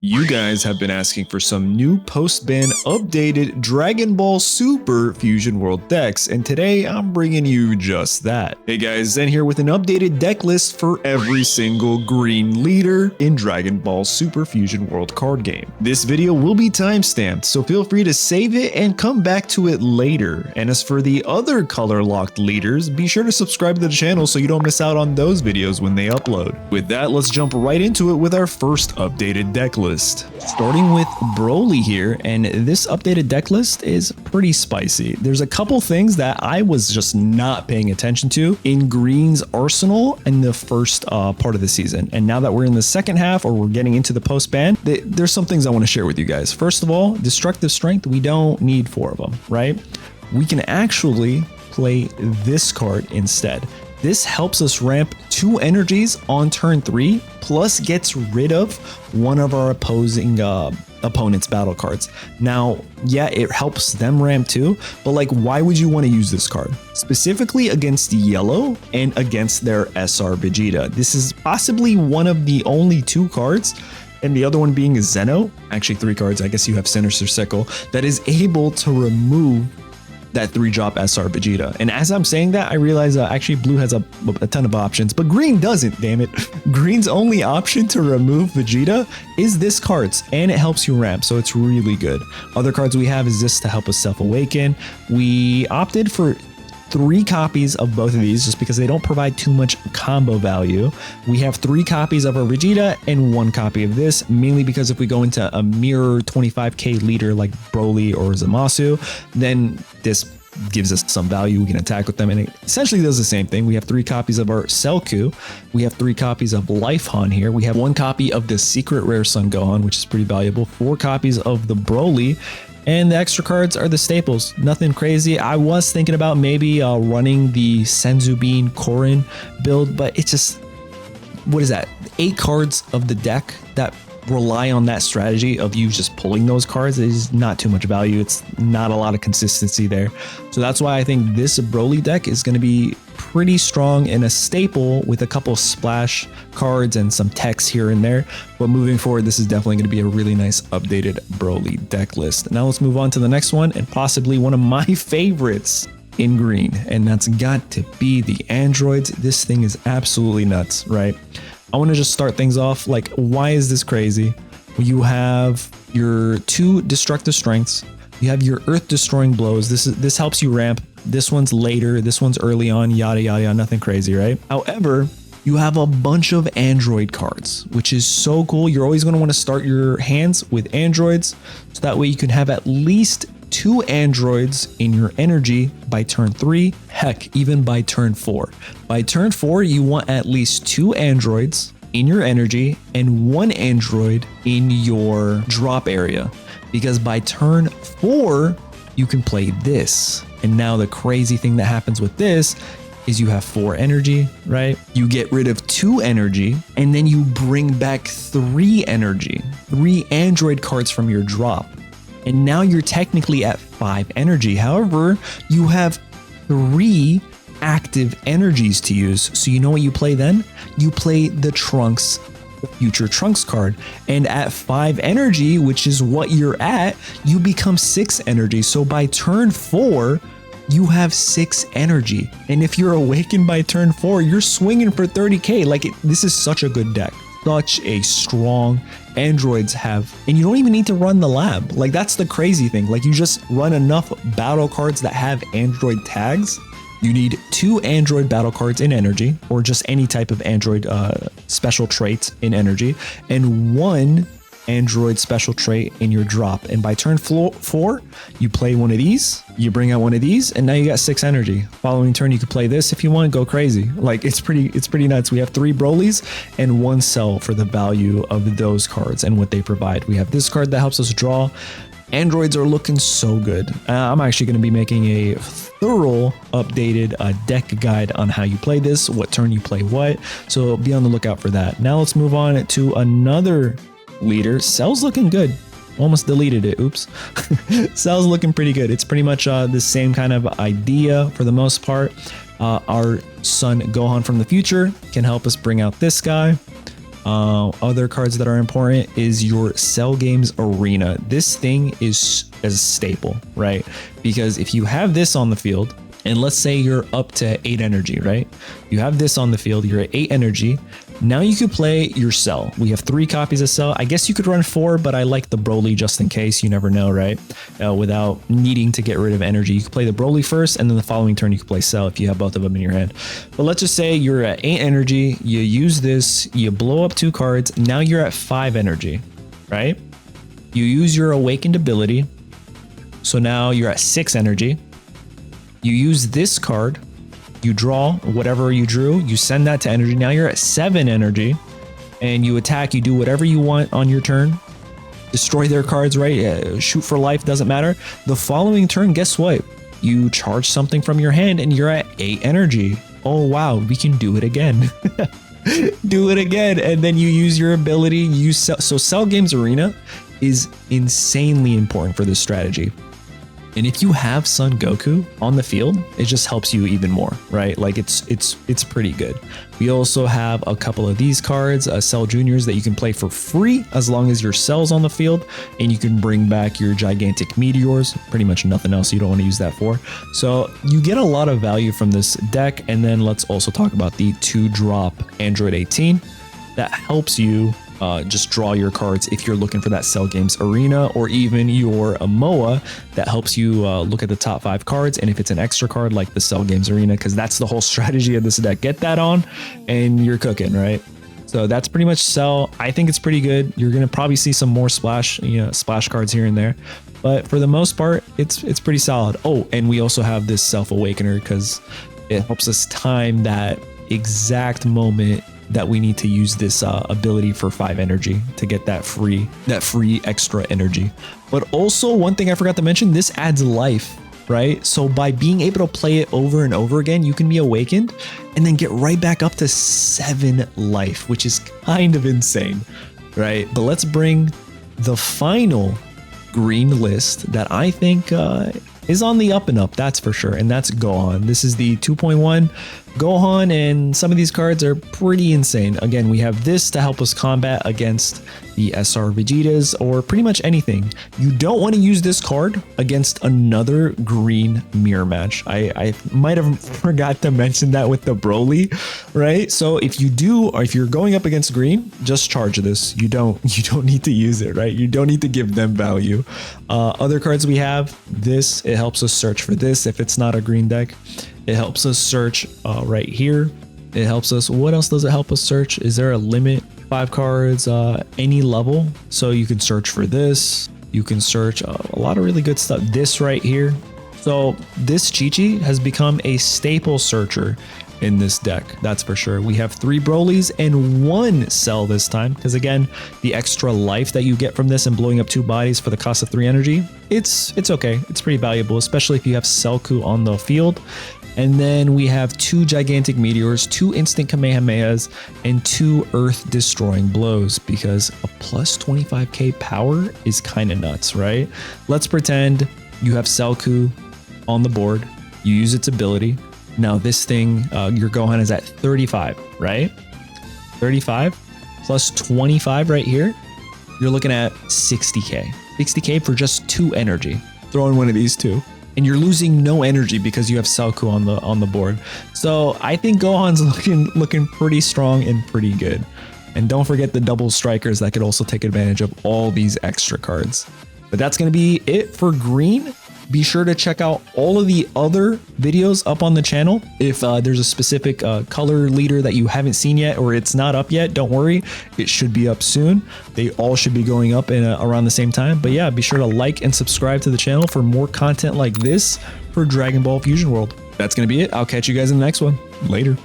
You guys have been asking for some new post-ban updated Dragon Ball Super Fusion World decks, and today I'm bringing you just that. Hey guys, Zen here with an updated deck list for every single green leader in Dragon Ball Super Fusion World card game. This video will be timestamped, so feel free to save it and come back to it later. And as for the other color-locked leaders, be sure to subscribe to the channel so you don't miss out on those videos when they upload. With that, let's jump right into it with our first updated deck list. Starting with Broly here, and this updated deck list is pretty spicy. There's a couple things that I was just not paying attention to in Green's arsenal in the first part of the season. And now that we're in the second half, or we're getting into the post-ban, there's some things I want to share with you guys. First of all, Destructive Strength, we don't need 4 of them, right? We can actually play this card instead. This helps us ramp 2 energies on turn 3, plus gets rid of one of our opposing opponent's battle cards. Now, yeah, it helps them ramp too, but like, why would you want to use this card? Specifically against Yellow and against their SR Vegeta. This is possibly one of the only 2 cards, and the other one being Zeno, actually 3 cards, I guess you have Sinister Sickle, that is able to remove that 3-drop SR Vegeta. And as I'm saying that, I realize actually Blue has a ton of options, but Green doesn't, damn it. Green's only option to remove Vegeta is this card's, and it helps you ramp, so it's really good. Other cards we have is this to help us self-awaken. We opted for 3 copies of both of these just because they don't provide too much combo value. We have 3 copies of our Vegeta and 1 copy of this, mainly because if we go into a mirror 25k leader like Broly or Zamasu, then this gives us some value. We can attack with them, and it essentially does the same thing. We have 3 copies of our Selku. We have 3 copies of Lifehan here. We have 1 copy of the Secret Rare Son Gohan, which is pretty valuable. 4 copies of the Broly. And the extra cards are the staples. Nothing crazy. I was thinking about maybe running the Senzu Bean Korin build, but it's just, what is that? 8 cards of the deck that rely on that strategy of you just pulling those cards is not too much value. It's not a lot of consistency there. So that's why I think this Broly deck is going to be pretty strong and a staple with a couple splash cards and some text here and there. But moving forward, this is definitely going to be a really nice updated Broly deck list. Now let's move on to the next one, and possibly one of my favorites in Green, and that's got to be the androids. This thing is absolutely nuts, right? I want to just start things off like, why is this crazy? You have your 2 destructive strengths. You have your earth destroying blows. This helps you ramp. This one's later. This one's early on. Yada yada yada. Nothing crazy, right? However, you have a bunch of android cards, which is so cool. You're always going to want to start your hands with androids, so that way you can have at least 2 androids in your energy by turn 3, heck, even by turn 4. By turn 4, you want at least 2 androids in your energy and 1 android in your drop area, because by turn 4, you can play this. And now the crazy thing that happens with this is you have 4 energy, right? You get rid of 2 energy, and then you bring back 3 energy, 3 android cards from your drop. And now you're technically at 5 energy. However, you have 3 active energies to use. So you know what you play then? You play the Trunks, the future Trunks card. And at 5 energy, which is what you're at, you become 6 energy. So by turn 4, you have 6 energy. And if you're awakened by turn 4, you're swinging for 30k. Like, this is such a good deck. Such a strong androids have, and you don't even need to run the lab. Like, that's the crazy thing. Like, you just run enough battle cards that have android tags. You need 2 android battle cards in energy, or just any type of android special traits in energy, and 1 android special trait in your drop. And by turn 4, you play one of these, you bring out one of these, and now you got 6 energy. Following turn, you could play this if you want to go crazy. Like, it's pretty nuts. We have 3 Brolys and 1 Cell for the value of those cards and what they provide. We have this card that helps us draw. Androids are looking so good. I'm actually going to be making a thorough updated deck guide on how you play this, what turn you play what, so be on the lookout for that. Now let's move on to another leader. Cell's looking good. Almost deleted it. Oops. Cell's looking pretty good. It's pretty much the same kind of idea for the most part. Our son Gohan from the future can help us bring out this guy. Other cards that are important is your Cell Games Arena. This thing is a staple, right? Because if you have this on the field, and let's say you're up to 8 energy, right? You have this on the field, you're at 8 energy. Now you could play your Cell. We have 3 copies of Cell. I guess you could run 4, but I like the Broly just in case. You never know, right? Without needing to get rid of energy. You could play the Broly first, and then the following turn you could play Cell if you have both of them in your hand. But let's just say you're at 8 energy, you use this, you blow up 2 cards, now you're at 5 energy, right? You use your Awakened ability, so now you're at 6 energy. You use this card, you draw whatever you drew, you send that to energy. Now you're at 7 energy, and you attack, you do whatever you want on your turn. Destroy their cards, right? Shoot for life, doesn't matter. The following turn, guess what? You charge something from your hand and you're at 8 energy. Oh wow, we can do it again. Do it again, and then you use your ability. So Cell Games Arena is insanely important for this strategy. And if you have Son Goku on the field, it just helps you even more, right? Like it's pretty good. We also have a couple of these cards, Cell Juniors, that you can play for free as long as your Cell's on the field, and you can bring back your gigantic meteors. Pretty much nothing else you don't want to use that for. So you get a lot of value from this deck. And then let's also talk about the 2-drop Android 18 that helps you just draw your cards if you're looking for that Cell Games Arena, or even your Moa that helps you look at the top 5 cards. And if it's an extra card like the Cell Games Arena, because that's the whole strategy of this deck, get that on and you're cooking, right? So that's pretty much Cell. I think it's pretty good. You're gonna probably see some more splash cards here and there, but for the most part, it's pretty solid. Oh, and we also have this Self Awakener because it helps us time that exact moment that we need to use this ability for 5 energy to get that free extra energy. But also, one thing I forgot to mention, this adds life, right? So by being able to play it over and over again, you can be awakened and then get right back up to 7 life, which is kind of insane, right? But let's bring the final green list that I think is on the up and up, that's for sure, and that's Gohan. This is the 2.1 Gohan, and some of these cards are pretty insane. Again, we have this to help us combat against the SR Vegetas or pretty much anything. You don't want to use this card against another green mirror match. I might have forgot to mention that with the Broly, right? So if you do, or if you're going up against green, just charge this. You don't need to use it, right? You don't need to give them value. Other cards we have, this, it helps us search for this if it's not a green deck. It helps us search right here. It helps us, what else does it help us search? Is there a limit? 5 cards, any level. So you can search for this. You can search a lot of really good stuff. This right here. So this Chi-Chi has become a staple searcher in this deck, that's for sure. We have 3 Brolys and 1 Cell this time, because again, the extra life that you get from this and blowing up 2 bodies for the cost of 3 energy, it's okay. It's pretty valuable, especially if you have Selku on the field. And then we have 2 gigantic meteors, 2 instant Kamehamehas, and 2 earth destroying blows, because a plus 25k power is kind of nuts, right? Let's pretend you have Selku on the board, you use its ability. Now this thing, your Gohan is at 35, right? 35 plus 25 right here. You're looking at 60k. 60k for just 2 energy. Throw in one of these 2. And you're losing no energy because you have Selku on the board. So I think Gohan's looking pretty strong and pretty good. And don't forget the double strikers that could also take advantage of all these extra cards. But that's going to be it for green. Be sure to check out all of the other videos up on the channel. If there's a specific color leader that you haven't seen yet, or it's not up yet, don't worry, it should be up soon. They all should be going up in around the same time. But yeah, be sure to like and subscribe to the channel for more content like this for Dragon Ball Fusion World. That's going to be it. I'll catch you guys in the next one. Later.